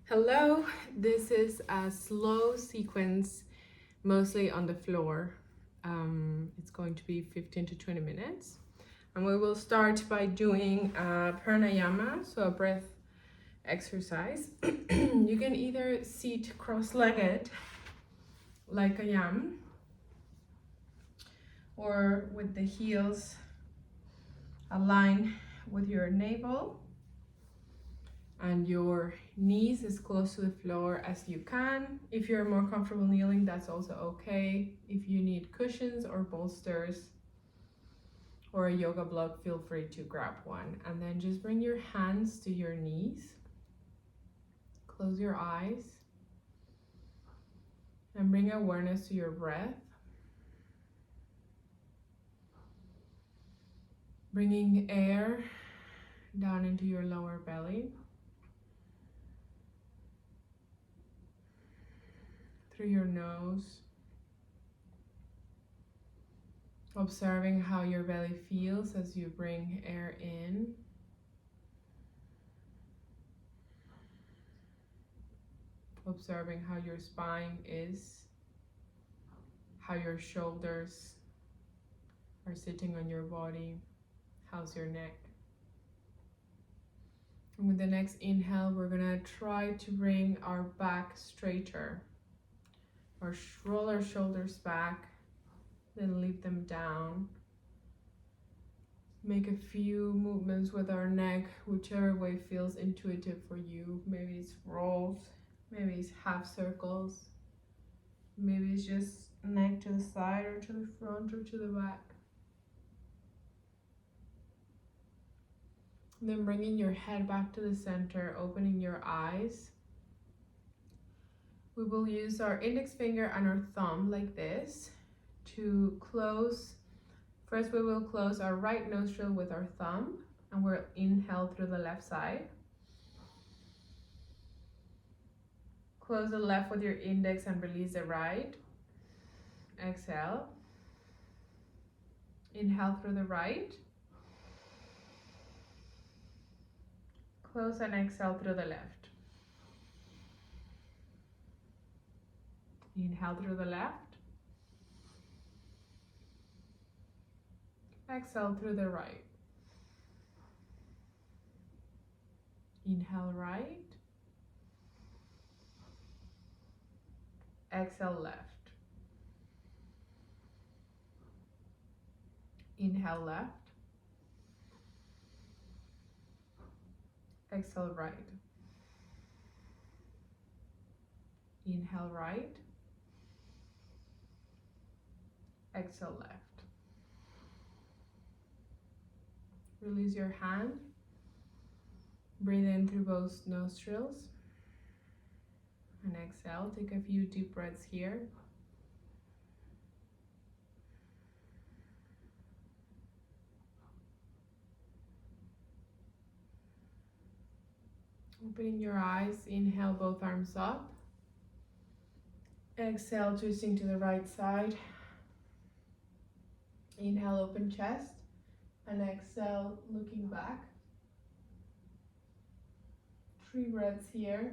Hello, this is a slow sequence, mostly on the floor. It's going to be 15 to 20 minutes. And we will start by doing a pranayama, so a breath exercise. You can either sit cross-legged, like I am, or with the heels aligned with your navel and your knees as close to the floor as you can. If you're more comfortable kneeling, that's also okay. If you need cushions or bolsters or a yoga block, feel free to grab one. And then just bring your hands to your knees. Close your eyes and bring awareness to your breath. Bringing air down into your lower belly. Through your nose. Observing how your belly feels as you bring air in. Observing how your spine is, how your shoulders are sitting on your body, how's your neck. And with the next inhale, we're gonna try to bring our back straighter, or roll our shoulders back, then leave them down. Make a few movements with our neck, whichever way feels intuitive for you. Maybe it's rolls, maybe it's half circles, maybe it's just neck to the side or to the front or to the back. Then bringing your head back to the center, opening your eyes. We will use our index finger and our thumb like this to close. First, we will close our right nostril with our thumb and we'll inhale through the left side. Close the left with your index and release the right. Exhale. Inhale through the right. Close and exhale through the left. Inhale through the left. Exhale through the right. Inhale right. Exhale left. Inhale left. Exhale right. Inhale right. Exhale left. Release your hand. Breathe in through both nostrils. And exhale. Take a few deep breaths here. Opening your eyes. Inhale, both arms up. Exhale, twisting to the right side. Inhale, open chest. And exhale, looking back. 3 breaths here.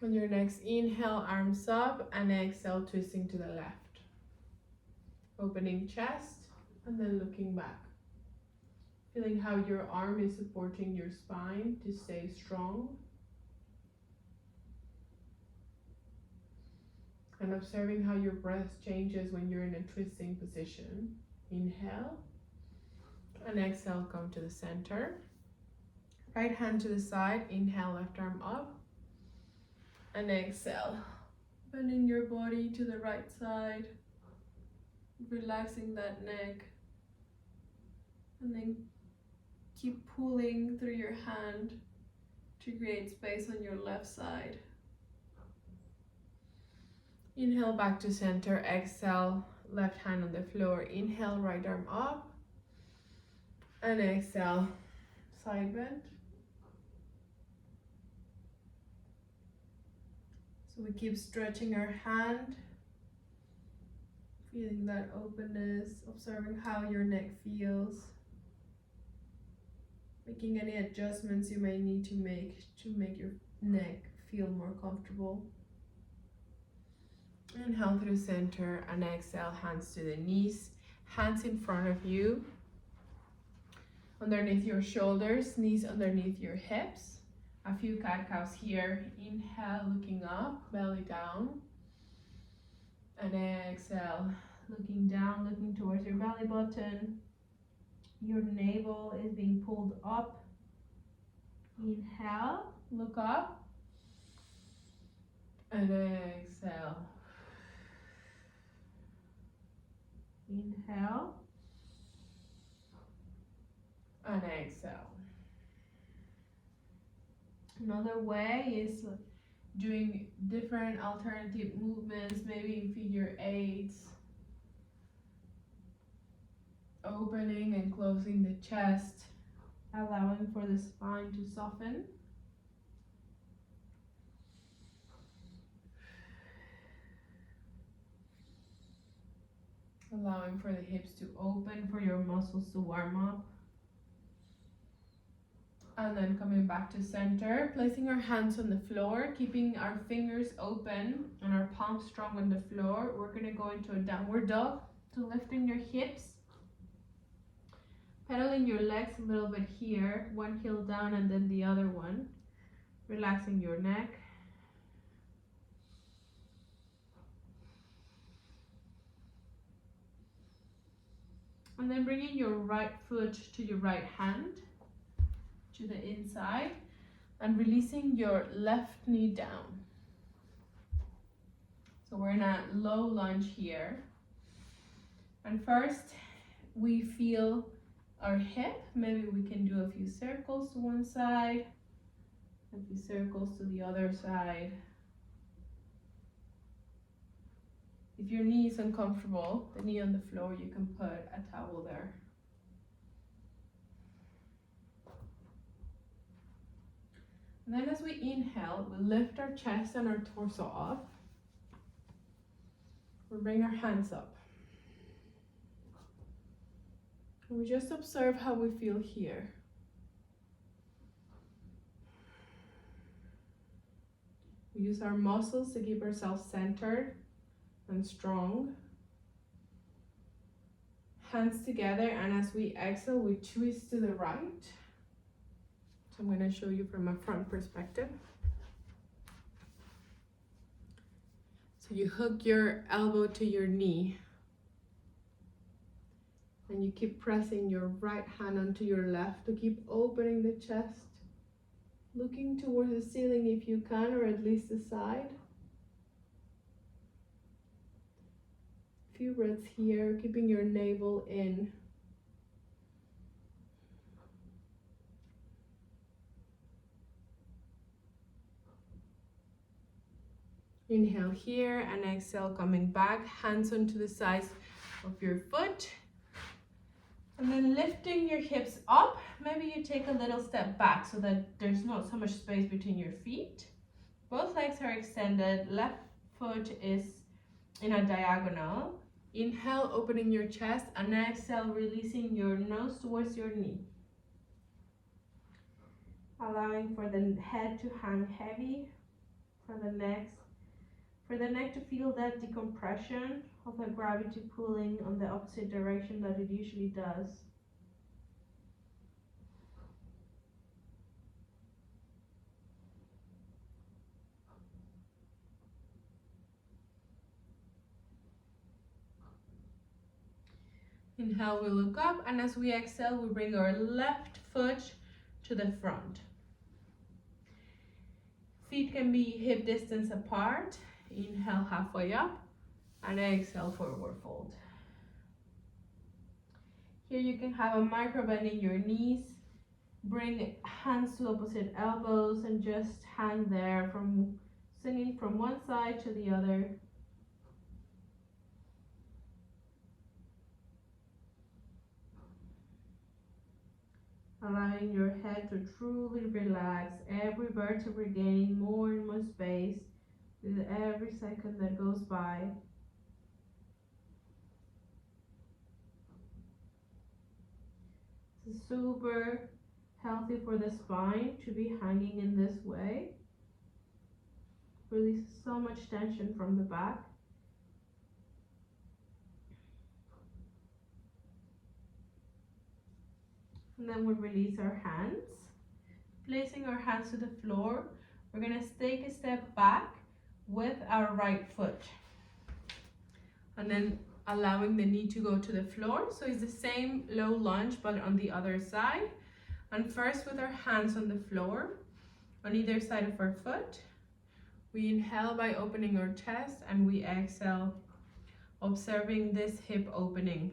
On your next inhale, arms up, and exhale, twisting to the left. Opening chest, and then looking back. Feeling how your arm is supporting your spine to stay strong. And observing how your breath changes when you're in a twisting position. Inhale, and exhale, come to the center. Right hand to the side, inhale, left arm up. And exhale, bending your body to the right side, relaxing that neck. And then keep pulling through your hand to create space on your left side. Inhale back to center, exhale, left hand on the floor. Inhale, right arm up. And exhale, side bend. So we keep stretching our hand, feeling that openness, observing how your neck feels. making any adjustments you may need to make your neck feel more comfortable. Inhale through center and exhale, hands to the knees, hands in front of you, underneath your shoulders, knees underneath your hips. A few cat-cows here. Inhale, looking up, belly down. And exhale, looking down, looking towards your belly button. Your navel is being pulled up. Inhale, look up. And exhale. Inhale. And exhale. Another way is doing different alternative movements, maybe in figure eights, opening and closing the chest, allowing for the spine to soften. Allowing for the hips to open, for your muscles to warm up. And then coming back to center, placing our hands on the floor, keeping our fingers open and our palms strong on the floor. We're gonna go into a downward dog. So lifting your hips, pedaling your legs a little bit here, one heel down and then the other one. Relaxing your neck. And then bringing your right foot to your right hand, to the inside, and releasing your left knee down. So we're in a low lunge here. And first, we feel our hip. Maybe we can do a few circles to one side, a few circles to the other side. If your knee is uncomfortable, the knee on the floor, you can put a towel there. And then as we inhale, we lift our chest and our torso up. We bring our hands up. And we just observe how we feel here. We use our muscles to keep ourselves centered and strong. Hands together, and as we exhale, we twist to the right. So I'm going to show you from a front perspective. So you hook your elbow to your knee. And you keep pressing your right hand onto your left to keep opening the chest. Looking towards the ceiling if you can, or at least the side. Few breaths here, keeping your navel in. Inhale here and exhale, coming back, hands onto the sides of your foot. And then lifting your hips up, maybe you take a little step back so that there's not so much space between your feet. Both legs are extended, left foot is in a diagonal. Inhale, opening your chest, and exhale, releasing your nose towards your knee. Allowing for the head to hang heavy, for the neck to feel that decompression of the gravity pulling on the opposite direction that it usually does. Inhale, we look up, and as we exhale, we bring our left foot to the front. Feet can be hip distance apart. Inhale, halfway up, and exhale, forward fold. Here you can have a micro bend in your knees. Bring hands to opposite elbows and just hang there, swinging from one side to the other. Allowing your head to truly relax, every vertebra gaining more and more space with every second that goes by. It's a super healthy for the spine to be hanging in this way. Release so much tension from the back. And then we release our hands. Placing our hands to the floor, we're going to take a step back with our right foot. And then allowing the knee to go to the floor. So it's the same low lunge, but on the other side. And first with our hands on the floor, on either side of our foot. We inhale by opening our chest, and we exhale, observing this hip opening.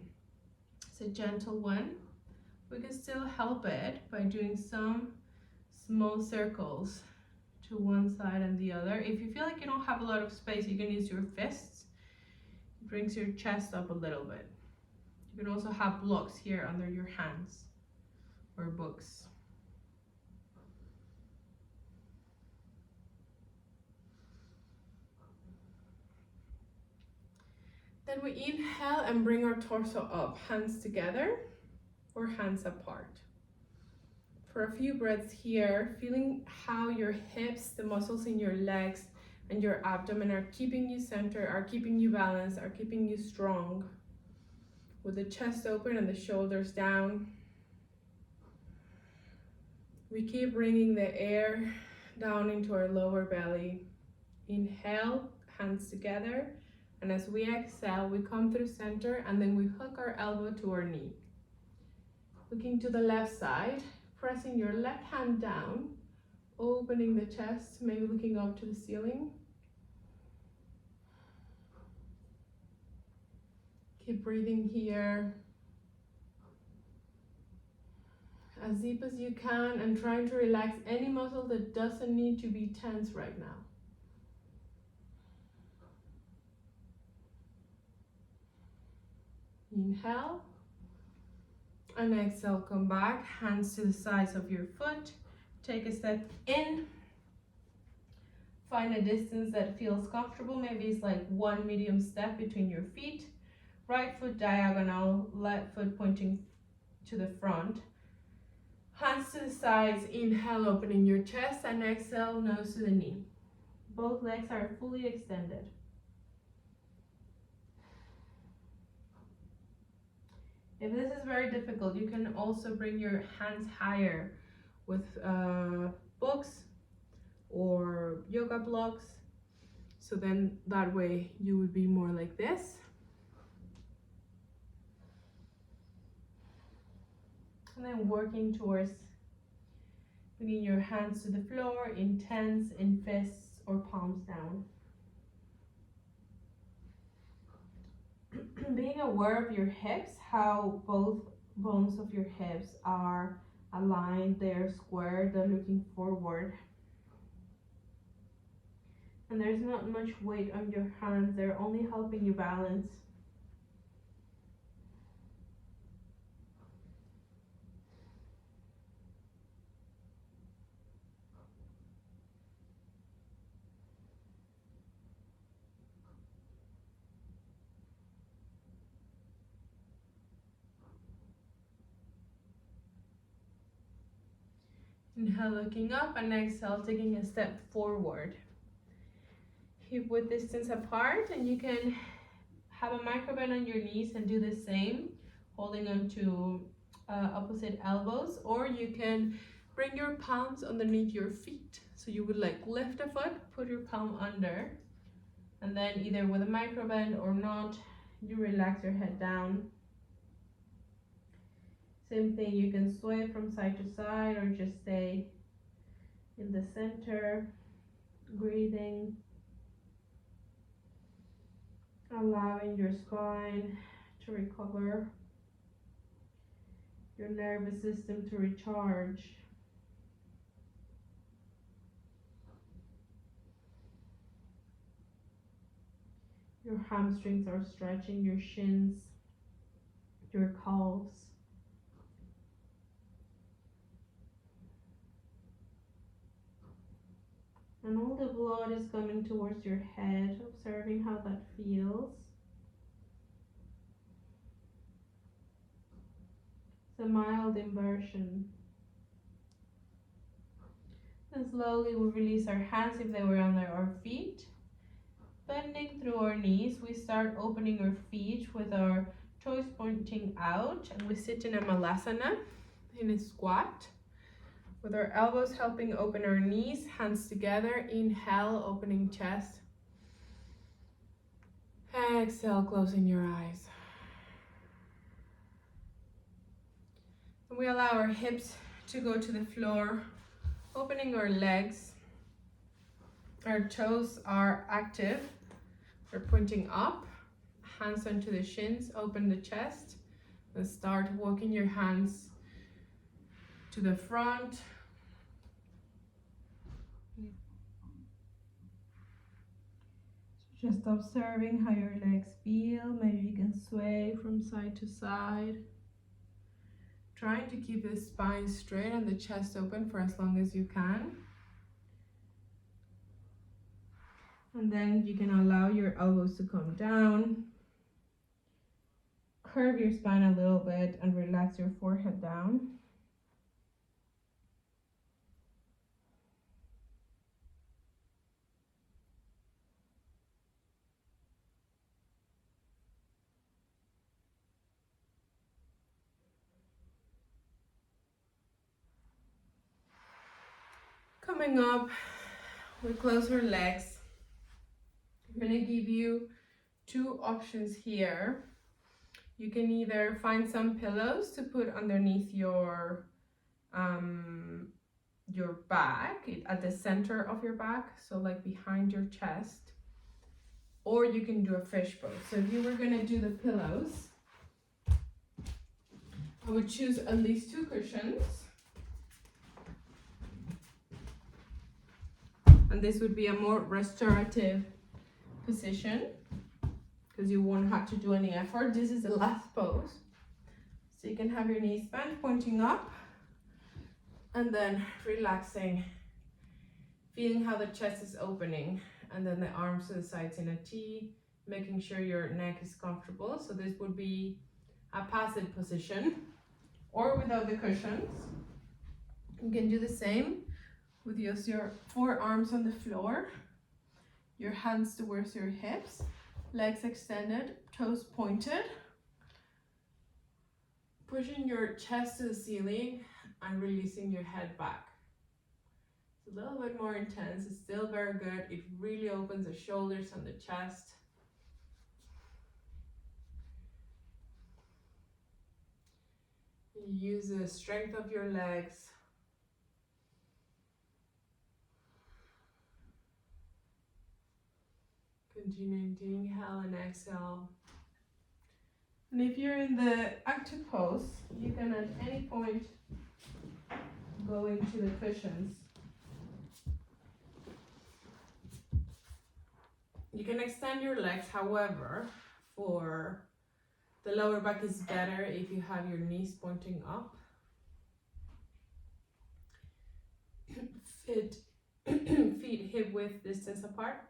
It's a gentle one. We can still help it by doing some small circles to one side and the other. If you feel like you don't have a lot of space, you can use your fists. It brings your chest up a little bit. You can also have blocks here under your hands or books. Then we inhale and bring our torso up, hands together or hands apart. For a few breaths here, feeling how your hips, the muscles in your legs and your abdomen are keeping you centered, are keeping you balanced, are keeping you strong. With the chest open and the shoulders down. We keep bringing the air down into our lower belly. Inhale, hands together. And as we exhale, we come through center and then we hook our elbow to our knee. Looking to the left side, pressing your left hand down, opening the chest, maybe looking up to the ceiling. Keep breathing here. As deep as you can and trying to relax any muscle that doesn't need to be tense right now. Inhale and exhale, come back, hands to the sides of your foot. Take a step in. Find a distance that feels comfortable. Maybe it's like one medium step between your feet. Right foot diagonal, left foot pointing to the front. Hands to the sides, inhale, opening your chest, and exhale, nose to the knee. Both legs are fully extended. If this is very difficult, you can also bring your hands higher with books or yoga blocks. So then that way you would be more like this. And then working towards bringing your hands to the floor in tens, in fists, or palms down. Being aware of your hips, how both bones of your hips are aligned, they're square, they're looking forward. And there's not much weight on your hands, they're only helping you balance. Inhale, looking up, and exhale, taking a step forward. Hip width distance apart, and you can have a micro bend on your knees and do the same, holding on to opposite elbows, or you can bring your palms underneath your feet. So you would like lift a foot, put your palm under, and then either with a micro bend or not, you relax your head down. Same thing, you can sway from side to side or just stay in the center, breathing, allowing your spine to recover, your nervous system to recharge. Your hamstrings are stretching, your shins, your calves. And all the blood is coming towards your head, observing how that feels. It's a mild inversion. And slowly we release our hands if they were under our feet. Bending through our knees, we start opening our feet with our toes pointing out, and we sit in a malasana, in a squat, with our elbows helping open our knees, hands together. Inhale, opening chest. Exhale, closing your eyes. And we allow our hips to go to the floor, opening our legs. Our toes are active. We're pointing up, hands onto the shins, open the chest, and start walking your hands to the front. So just observing how your legs feel. Maybe you can sway from side to side. Trying to keep the spine straight and the chest open for as long as you can. And then you can allow your elbows to come down. Curve your spine a little bit and relax your forehead down. Coming up, we close our legs. I'm going to give you two options here. You can either find some pillows to put underneath your back, at the center of your back, so like behind your chest, or you can do a fish pose. So if you were going to do the pillows, I would choose at least 2 cushions. And this would be a more restorative position because you won't have to do any effort. This is the last pose. So you can have your knees bent, pointing up, and then relaxing, feeling how the chest is opening, and then the arms to the sides in a T, making sure your neck is comfortable. So this would be a passive position, or without the cushions. You can do the same with just your forearms on the floor, your hands towards your hips, legs extended, toes pointed, pushing your chest to the ceiling and releasing your head back. It's a little bit more intense. It's still very good. It really opens the shoulders and the chest. You use the strength of your legs. Continuing to inhale and exhale. And if you're in the active pose, you can at any point go into the cushions. You can extend your legs, however, for the lower back is better if you have your knees pointing up. Feet hip width distance apart.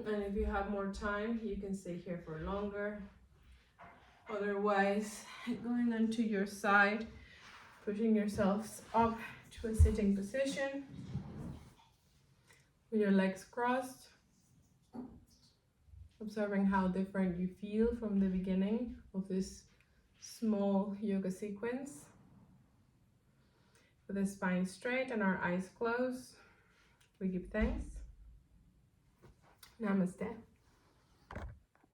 And if you have more time, you can stay here for longer. Otherwise, going onto your side, pushing yourselves up to a sitting position with your legs crossed, observing how different you feel from the beginning of this small yoga sequence. With the spine straight and our eyes closed, we give thanks. Namaste.